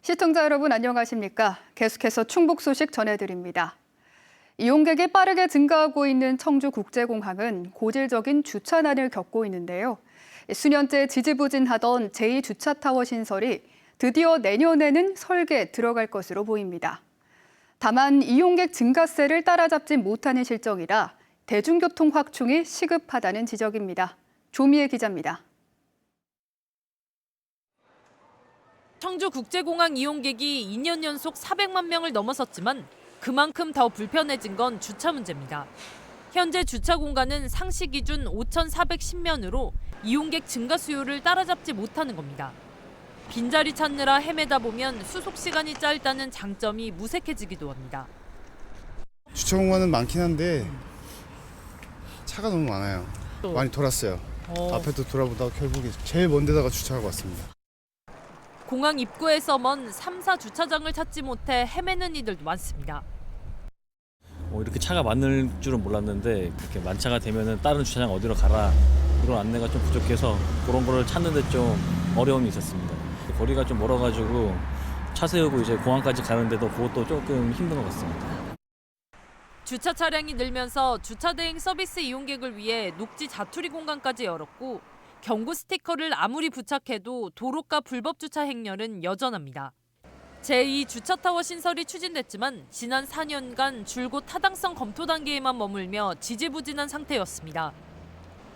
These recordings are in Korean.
시청자 여러분 안녕하십니까? 계속해서 충북 소식 전해드립니다. 이용객이 빠르게 증가하고 있는 청주국제공항은 고질적인 주차난을 겪고 있는데요. 수년째 지지부진하던 제2주차타워 신설이 드디어 내년에는 설계에 들어갈 것으로 보입니다. 다만 이용객 증가세를 따라잡지 못하는 실정이라 대중교통 확충이 시급하다는 지적입니다. 조미애 기자입니다. 청주국제공항 이용객이 2년 연속 400만 명을 넘어섰지만 그만큼 더 불편해진 건 주차 문제입니다. 현재 주차 공간은 상시 기준 5,410면으로 이용객 증가 수요를 따라잡지 못하는 겁니다. 빈자리 찾느라 헤매다 보면 수속 시간이 짧다는 장점이 무색해지기도 합니다. 주차 공간은 많긴 한데 차가 너무 많아요. 많이 돌았어요. 앞에도 돌아보다가 결국에 제일 먼 데다가 주차하고 왔습니다. 공항 입구에서 먼 3, 4주차장을 찾지 못해 헤매는 이들도 많습니다. 이렇게 차가 많을 줄은 몰랐는데 그렇게 만차가 되면은 다른 주차장 어디로 가라 이런 안내가 좀 부족해서 그런 거를 찾는데 좀 어려움이 있었습니다. 거리가 좀 멀어가지고 차 세우고 이제 공항까지 가는데도 그것도 조금 힘든 것 같습니다. 주차 차량이 늘면서 주차 대행 서비스 이용객을 위해 녹지 자투리 공간까지 열었고 경고 스티커를 아무리 부착해도 도로가 불법 주차 행렬은 여전합니다. 제2주차타워 신설이 추진됐지만 지난 4년간 줄곧 타당성 검토 단계에만 머물며 지지부진한 상태였습니다.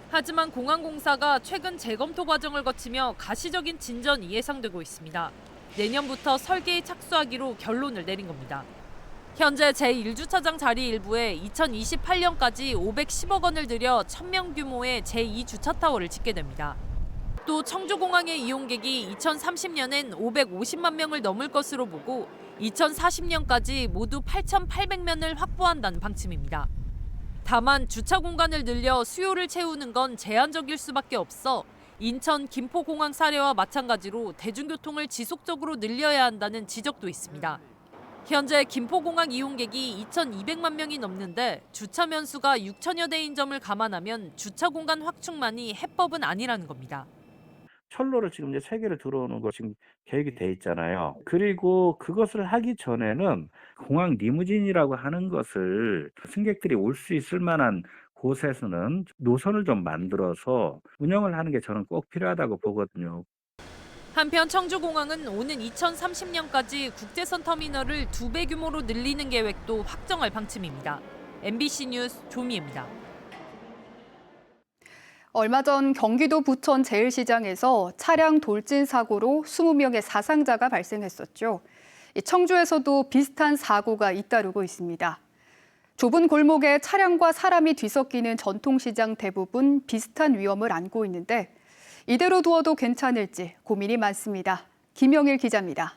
하지만 공항공사가 최근 재검토 과정을 거치며 가시적인 진전이 예상되고 있습니다. 내년부터 설계에 착수하기로 결론을 내린 겁니다. 현재 제1주차장 자리 일부에 2028년까지 510억 원을 들여 1,000명 규모의 제2주차타워를 짓게 됩니다. 또 청주공항의 이용객이 2030년엔 550만 명을 넘을 것으로 보고 2040년까지 모두 8,800면을 확보한다는 방침입니다. 다만 주차 공간을 늘려 수요를 채우는 건 제한적일 수밖에 없어 인천 김포공항 사례와 마찬가지로 대중교통을 지속적으로 늘려야 한다는 지적도 있습니다. 현재 김포공항 이용객이 2,200만 명이 넘는데 주차 면수가 6천여 대인 점을 감안하면 주차 공간 확충만이 해법은 아니라는 겁니다. 철로를 지금 이제 3개를 들어오는 거 지금 계획이 돼 있잖아요. 그리고 그것을 하기 전에는 공항 리무진이라고 하는 것을 승객들이 올 수 있을 만한 곳에서는 노선을 좀 만들어서 운영을 하는 게 저는 꼭 필요하다고 보거든요. 한편 청주공항은 오는 2030년까지 국제선 터미널을 2배 규모로 늘리는 계획도 확정할 방침입니다. MBC 뉴스 조미애입니다. 얼마 전 경기도 부천 제일시장에서 차량 돌진 사고로 20명의 사상자가 발생했었죠. 청주에서도 비슷한 사고가 잇따르고 있습니다. 좁은 골목에 차량과 사람이 뒤섞이는 전통시장 대부분 비슷한 위험을 안고 있는데 이대로 두어도 괜찮을지 고민이 많습니다. 김영일 기자입니다.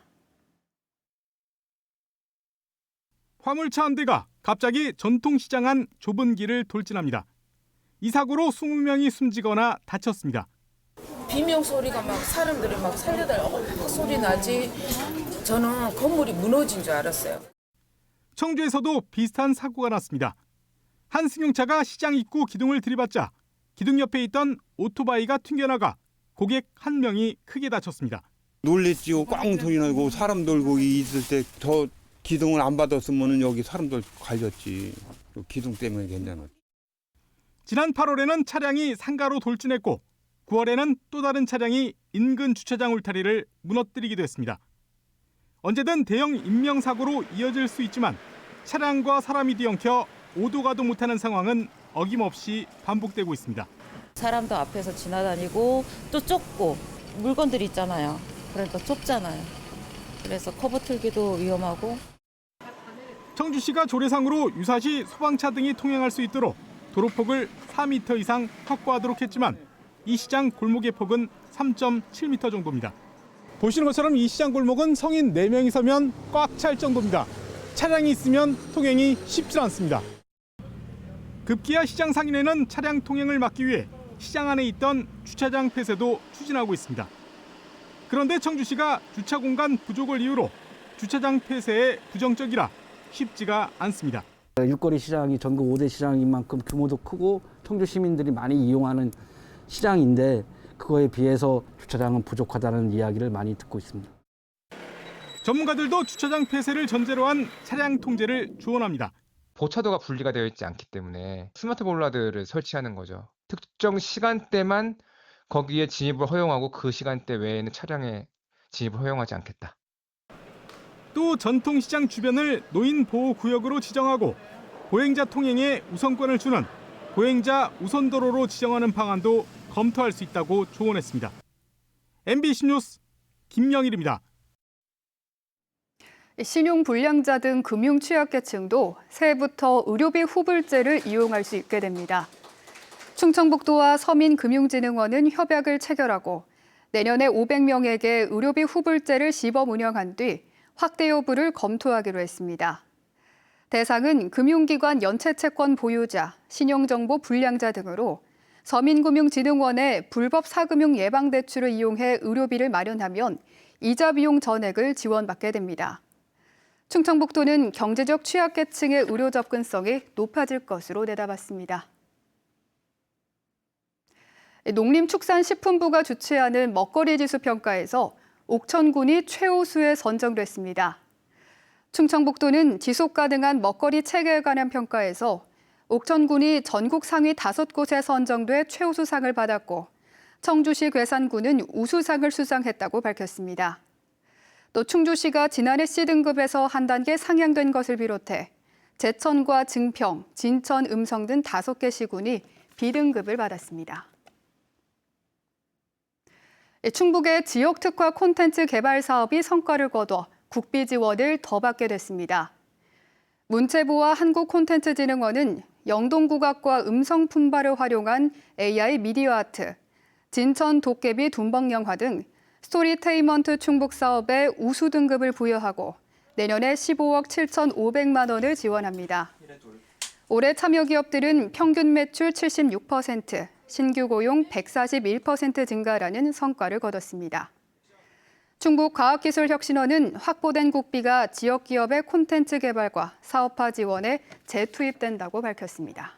화물차 한 대가 갑자기 전통시장 안 좁은 길을 돌진합니다. 이 사고로 20명이 숨지거나 다쳤습니다. 비명 소리가 막 사람들이 막 살려달라고 소리 나지. 저는 건물이 무너진 줄 알았어요. 청주에서도 비슷한 사고가 났습니다. 한 승용차가 시장 입구 기둥을 들이받자 기둥 옆에 있던 오토바이가 튕겨나가 고객 한 명이 크게 다쳤습니다. 놀랬지요. 꽝 소리 나고 사람 돌고 있을 때 저 기둥을 안 받았으면 여기 사람들 갈렸지. 기둥 때문에 괜찮았지. 지난 8월에는 차량이 상가로 돌진했고 9월에는 또 다른 차량이 인근 주차장 울타리를 무너뜨리기도 했습니다. 언제든 대형 인명사고로 이어질 수 있지만 차량과 사람이 뒤엉켜 오도 가도 못하는 상황은 어김없이 반복되고 있습니다. 사람도 앞에서 지나다니고 또 좁고 물건들이 있잖아요. 그러니까 좁잖아요. 그래서 커브 틀기도 위험하고. 청주시가 조례상으로 유사시 소방차 등이 통행할 수 있도록 도로폭을 4m 이상 확보하도록 했지만 이 시장 골목의 폭은 3.7m 정도입니다. 보시는 것처럼 이 시장 골목은 성인 4명이 서면 꽉 찰 정도입니다. 차량이 있으면 통행이 쉽지 않습니다. 급기야 시장 상인회는 차량 통행을 막기 위해 시장 안에 있던 주차장 폐쇄도 추진하고 있습니다. 그런데 청주시가 주차 공간 부족을 이유로 주차장 폐쇄에 부정적이라 쉽지가 않습니다. 일거리 시장이 전국 5대 시장인 만큼 규모도 크고 청주 시민들이 많이 이용하는 시장인데 그거에 비해서 주차장은 부족하다는 이야기를 많이 듣고 있습니다. 전문가들도 주차장 폐쇄를 전제로 한 차량 통제를 주원합니다. 보차도가 분리가 되어 있지 않기 때문에 스마트 볼라드를 설치하는 거죠. 특정 시간대만 거기에 진입을 허용하고 그 시간대 외에는 차량에 진입을 허용하지 않겠다. 또 전통시장 주변을 노인보호구역으로 지정하고 보행자 통행에 우선권을 주는 보행자 우선도로로 지정하는 방안도 검토할 수 있다고 조언했습니다. MBC 뉴스 김영일입니다. 신용불량자 등 금융 취약계층도 새해부터 의료비 후불제를 이용할 수 있게 됩니다. 충청북도와 서민금융진흥원은 협약을 체결하고 내년에 500명에게 의료비 후불제를 시범 운영한 뒤 확대 여부를 검토하기로 했습니다. 대상은 금융기관 연체채권 보유자, 신용정보 불량자 등으로 서민금융진흥원의 불법 사금융 예방대출을 이용해 의료비를 마련하면 이자 비용 전액을 지원받게 됩니다. 충청북도는 경제적 취약계층의 의료 접근성이 높아질 것으로 내다봤습니다. 농림축산식품부가 주최하는 먹거리 지수 평가에서 옥천군이 최우수에 선정됐습니다. 충청북도는 지속 가능한 먹거리 체계에 관한 평가에서 옥천군이 전국 상위 5곳에 선정돼 최우수상을 받았고 청주시 괴산군은 우수상을 수상했다고 밝혔습니다. 또 충주시가 지난해 C등급에서 한 단계 상향된 것을 비롯해 제천과 증평, 진천, 음성 등 5개 시군이 B등급을 받았습니다. 충북의 지역특화 콘텐츠 개발 사업이 성과를 거둬 국비 지원을 더 받게 됐습니다. 문체부와 한국콘텐츠진흥원은 영동국악과 음성 품바를 활용한 AI 미디어 아트, 진천 도깨비 둔벙영화 등 스토리테인먼트 충북 사업에 우수 등급을 부여하고 내년에 15억 7,500만 원을 지원합니다. 올해 참여 기업들은 평균 매출 76%, 신규 고용 141% 증가라는 성과를 거뒀습니다. 충북과학기술혁신원은 확보된 국비가 지역 기업의 콘텐츠 개발과 사업화 지원에 재투입된다고 밝혔습니다.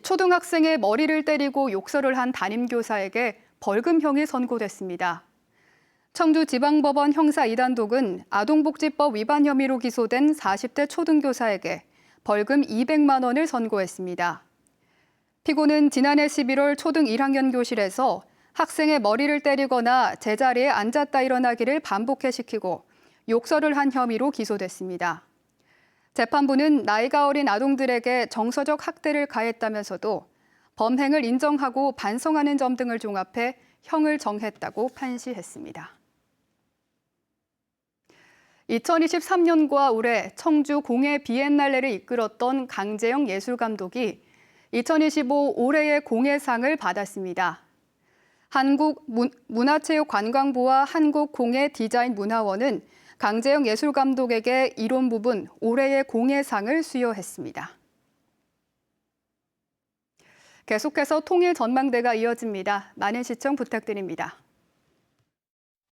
초등학생의 머리를 때리고 욕설을 한 담임교사에게 벌금형이 선고됐습니다. 청주지방법원 형사 2단독은 아동복지법 위반 혐의로 기소된 40대 초등교사에게 벌금 200만 원을 선고했습니다. 피고는 지난해 11월 초등 1학년 교실에서 학생의 머리를 때리거나 제자리에 앉았다 일어나기를 반복해 시키고 욕설을 한 혐의로 기소됐습니다. 재판부는 나이가 어린 아동들에게 정서적 학대를 가했다면서도 범행을 인정하고 반성하는 점 등을 종합해 형을 정했다고 판시했습니다. 2023년과 올해 청주 공예 비엔날레를 이끌었던 강재영 예술감독이 2025 올해의 공예상을 받았습니다. 한국문화체육관광부와 한국공예디자인문화원은 강재영 예술감독에게 이론 부분 올해의 공예상을 수여했습니다. 계속해서 통일 전망대가 이어집니다. 많은 시청 부탁드립니다.